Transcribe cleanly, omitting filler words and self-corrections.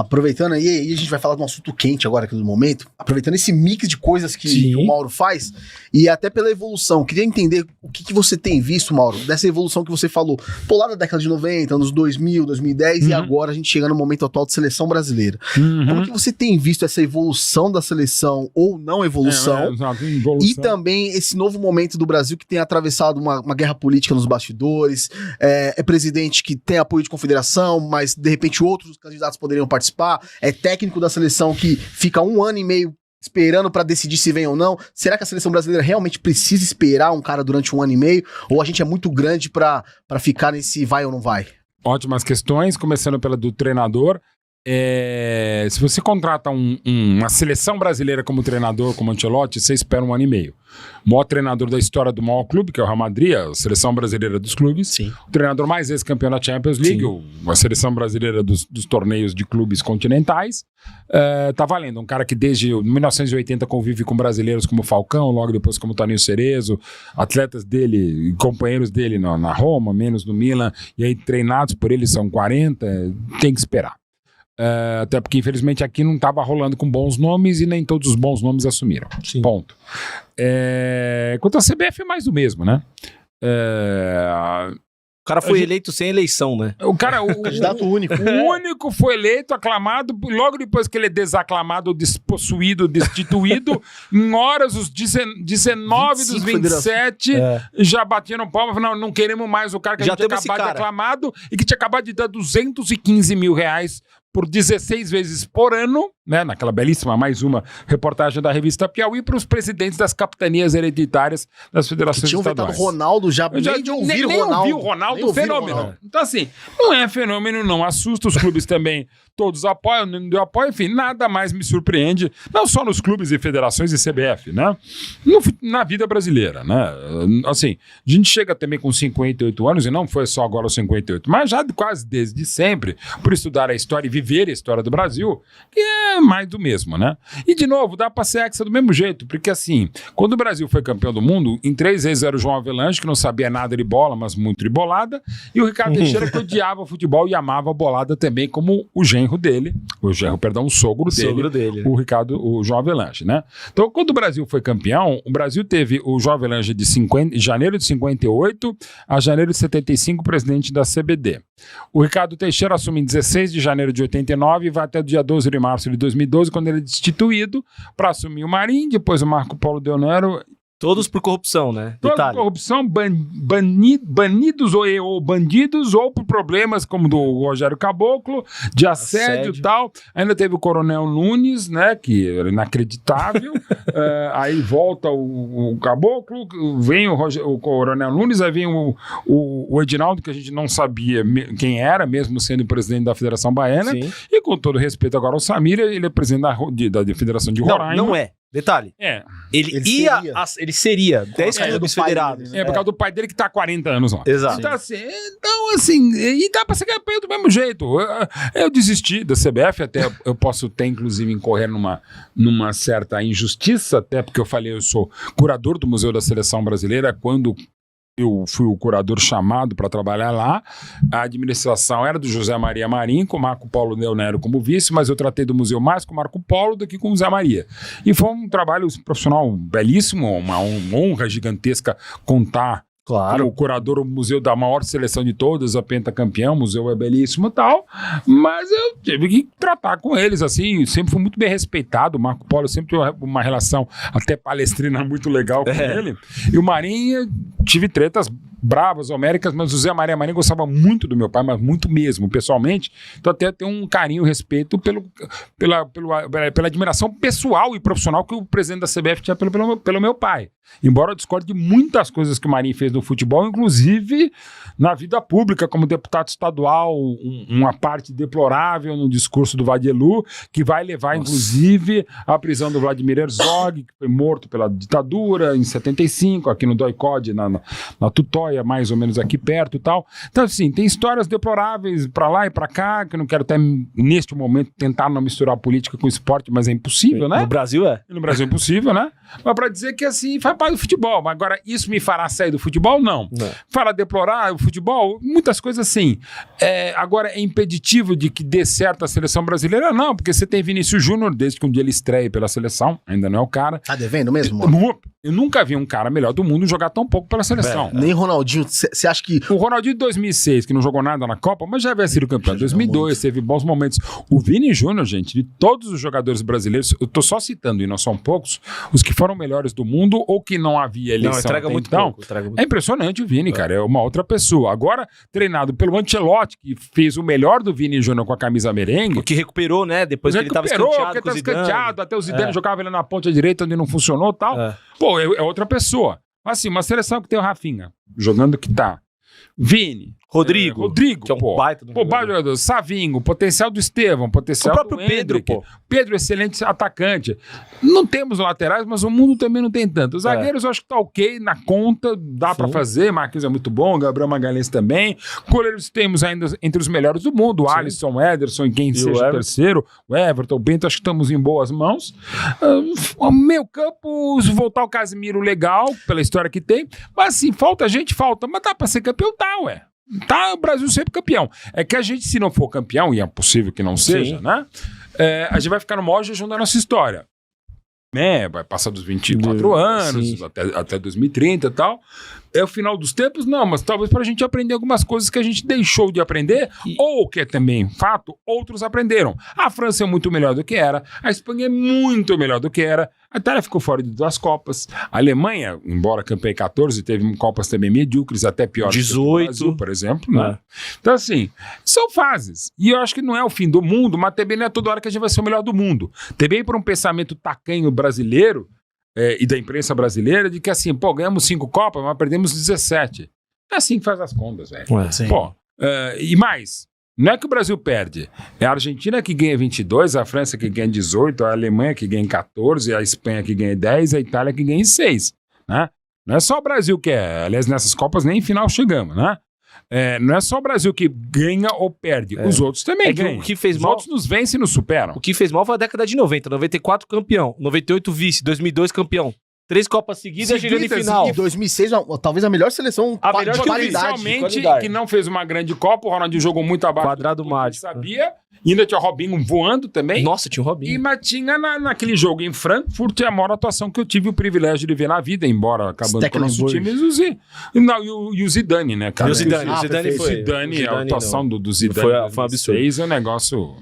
Aproveitando aí, a gente vai falar de um assunto quente agora aqui no momento, aproveitando esse mix de coisas que o Mauro faz, e até pela evolução, queria entender o que você tem visto, Mauro, dessa evolução que você falou, lá da década de 90, anos 2000, 2010, e agora a gente chega no momento atual de seleção brasileira. Como que você tem visto essa evolução da seleção, ou não evolução, e também esse novo momento do Brasil que tem atravessado uma guerra política nos bastidores, é presidente que tem apoio de confederação, mas de repente outros candidatos poderiam participar, é técnico da seleção que fica 1 ano e meio esperando pra decidir se vem ou não. Será que a seleção brasileira realmente precisa esperar um cara durante 1 ano e meio? Ou a gente é muito grande pra ficar nesse vai ou não vai? Ótimas questões, começando pela do treinador. Se você contrata uma seleção brasileira como treinador, como Ancelotti, você espera 1 ano e meio. O maior treinador da história do maior clube, que é o Real Madrid, a seleção brasileira dos clubes. Sim. O treinador mais ex-campeão da Champions League, a seleção brasileira dos torneios de clubes continentais. Tá valendo. Um cara que desde 1980 convive com brasileiros como Falcão, logo depois como Toninho Cerezo, atletas dele, companheiros dele na Roma, menos no Milan, e aí treinados por ele são 40, tem que esperar. Até porque, infelizmente, aqui não estava rolando com bons nomes e nem todos os bons nomes assumiram. Sim. Ponto. Quanto a CBF, é mais do mesmo, né? O cara foi eleito sem eleição, né? O cara, candidato único. O único foi eleito, aclamado, logo depois que ele é desaclamado, despossuído, destituído, em horas, os 19 dos 27 já batiam palma, falaram, não queremos mais o cara que já a gente tinha acabado de aclamado e que tinha acabado de dar 215 mil reais por 16 vezes por ano, né, naquela belíssima, mais uma reportagem da revista Piauí, para os presidentes das capitanias hereditárias das federações estaduais. Tinham vetado Ronaldo já, nem de ouvir nem Ronaldo. Ouviu Ronaldo, fenômeno. Então assim, não é fenômeno, não assusta, os clubes também, todos apoiam, não deu apoio, enfim, nada mais me surpreende, não só nos clubes e federações e CBF, né, na vida brasileira, né, assim, a gente chega também com 58 anos, e não foi só agora os 58, mas já quase desde sempre, por estudar a história e viver a história do Brasil, que é mais do mesmo, né? E de novo, dá pra ser hexa do mesmo jeito, porque assim, quando o Brasil foi campeão do mundo, em 3 vezes era o João Avelange, que não sabia nada de bola, mas muito de bolada, e o Ricardo Teixeira, que odiava futebol e amava a bolada também, como o genro dele, o sogro dele, o João Avelange, né? Então, quando o Brasil foi campeão, o Brasil teve o João Avelange de janeiro de 58 a janeiro de 75, presidente da CBD. O Ricardo Teixeira assume em 16 de janeiro de 89 e vai até o dia 12 de março de 2012, quando ele é destituído, para assumir o Marinho, depois o Marco Polo Del Nero. Todos por corrupção, né? Todos por corrupção, banidos ou bandidos, ou por problemas como do Rogério Caboclo, de assédio e tal. Ainda teve o Coronel Nunes, né, que era inacreditável. Aí volta o Caboclo, vem o Coronel Nunes, aí vem o Edinaldo, que a gente não sabia quem era, mesmo sendo presidente da Federação Baiana. Sim. E com todo respeito agora ao Samir, ele é presidente da Federação de Roraima. Não é. Detalhe. Ele seria 10 clubes federados. Por causa do pai dele que tá há 40 anos lá. Exato. Então, assim, e dá pra ser campeão do mesmo jeito. Eu desisti da CBF, até eu posso até, inclusive, incorrer numa certa injustiça, até porque eu falei, eu sou curador do Museu da Seleção Brasileira, quando eu fui o curador chamado para trabalhar lá. A administração era do José Maria Marinho, com Marco Polo Del Nero como vice, mas eu tratei do museu mais com Marco Polo do que com o José Maria. E foi um trabalho profissional belíssimo, uma honra gigantesca contar. Claro. O curador, o museu da maior seleção de todas, a pentacampeão, o museu é belíssimo e tal, mas eu tive que tratar com eles, assim, sempre fui muito bem respeitado, o Marco Polo sempre teve uma relação até palestrina muito legal com ele, e o Marinho, tive tretas bravas, homéricas, mas o José Maria Marinho gostava muito do meu pai, mas muito mesmo, pessoalmente, então até tem um carinho, respeito pela admiração pessoal e profissional que o presidente da CBF tinha pelo meu pai. Embora eu discorde de muitas coisas que o Marinho fez no futebol, inclusive na vida pública, como deputado estadual, uma parte deplorável no discurso do Vadielu, que vai levar, inclusive, à prisão do Vladimir Herzog, que foi morto pela ditadura em 75, aqui no DOI-CODE, na Tutóia, Troia, mais ou menos aqui perto e tal. Então, assim, tem histórias deploráveis pra lá e pra cá, que eu não quero até, neste momento, tentar não misturar política com esporte, mas é impossível, né? No Brasil é. No Brasil é impossível, né? Mas pra dizer que, assim, faz parte do futebol. Mas agora, isso me fará sair do futebol? Não. Fará deplorar o futebol? Muitas coisas, assim. Agora, é impeditivo de que dê certo a seleção brasileira? Não, porque você tem Vinícius Júnior, desde que um dia ele estreie pela seleção, ainda não é o cara. Tá devendo mesmo, mano? Eu nunca vi um cara melhor do mundo jogar tão pouco pela seleção. Nem Ronaldinho. Você acha que... O Ronaldinho de 2006, que não jogou nada na Copa, mas já havia sido campeão. 2002, teve bons momentos. O Vini Júnior, gente, de todos os jogadores brasileiros, eu tô só citando, e não são poucos, os que foram melhores do mundo ou que não havia eleição. Não, entrega muito então, pouco. É impressionante o Vini, cara. É uma outra pessoa. Agora, treinado pelo Ancelotti, que fez o melhor do Vini Júnior com a camisa merengue. O que recuperou, né? Depois que ele tava escanteado. Até o Zidane jogava ele na ponta direita, onde não funcionou e tal. Pô, é outra pessoa. Assim, uma seleção que tem o Rafinha, jogando que tá. Vini. Rodrigo, que é um baita do jogador. Savinho, o potencial do Estevão, potencial o próprio do Pedro, Hendrick. pô. Pedro, excelente atacante. Não temos laterais, mas o mundo também não tem tanto. Os zagueiros eu acho que tá ok, na conta, dá pra fazer. Marquinhos é muito bom, Gabriel Magalhães também. Goleiros temos ainda entre os melhores do mundo. Alisson, o Ederson e quem seja o terceiro. O Everton, o Bento, acho que estamos em boas mãos. Meio campo, voltar o Casemiro legal, pela história que tem. Mas assim, falta gente, falta. Mas dá pra ser campeão, tá, ué. Tá, o Brasil sempre campeão. É que a gente, se não for campeão, e é possível que não seja, né? A gente vai ficar no maior jejum da nossa história. Vai passar dos 24 anos, até 2030 e tal. É o final dos tempos? Não, mas talvez pra gente aprender algumas coisas que a gente deixou de aprender, ou que é também fato, outros aprenderam. A França é muito melhor do que era, a Espanha é muito melhor do que era, a Itália ficou fora de 2 Copas, a Alemanha, embora campeã em 14, teve Copas também medíocres, até piores 18. que o Brasil, por exemplo. Né? Então, assim, são fases. E eu acho que não é o fim do mundo, mas também não é toda hora que a gente vai ser o melhor do mundo. Também por um pensamento tacanho brasileiro, e da imprensa brasileira, de que assim, pô, ganhamos 5 Copas, mas perdemos 17. É assim que faz as contas, velho. Pô, e mais, não é que o Brasil perde, é a Argentina que ganha 22, a França que ganha 18, a Alemanha que ganha 14, a Espanha que ganha 10, a Itália que ganha 6, né? Não é só o Brasil que aliás, nessas Copas nem em final chegamos, né? Não é só o Brasil que ganha ou perde, os outros também ganham. Os outros nos vencem e nos superam. O que fez mal foi a década de 90, 94 campeão, 98 vice, 2002 campeão. 3 Copas seguidas chegando em final. E 2006, talvez a melhor seleção a melhor de qualidade. Oficialmente, que não fez uma grande Copa, o Ronaldinho jogou muito abaixo. Quadrado mágico. Sabia. Ainda tinha o Robinho voando também. Nossa, tinha o Robinho. Mas tinha naquele jogo em Frankfurt a maior atuação que eu tive o privilégio de ver na vida, embora acabando com o nosso time. E o Zidane, né, cara? E o Zidane, a atuação do Zidane foi um absurdo. é um negócio...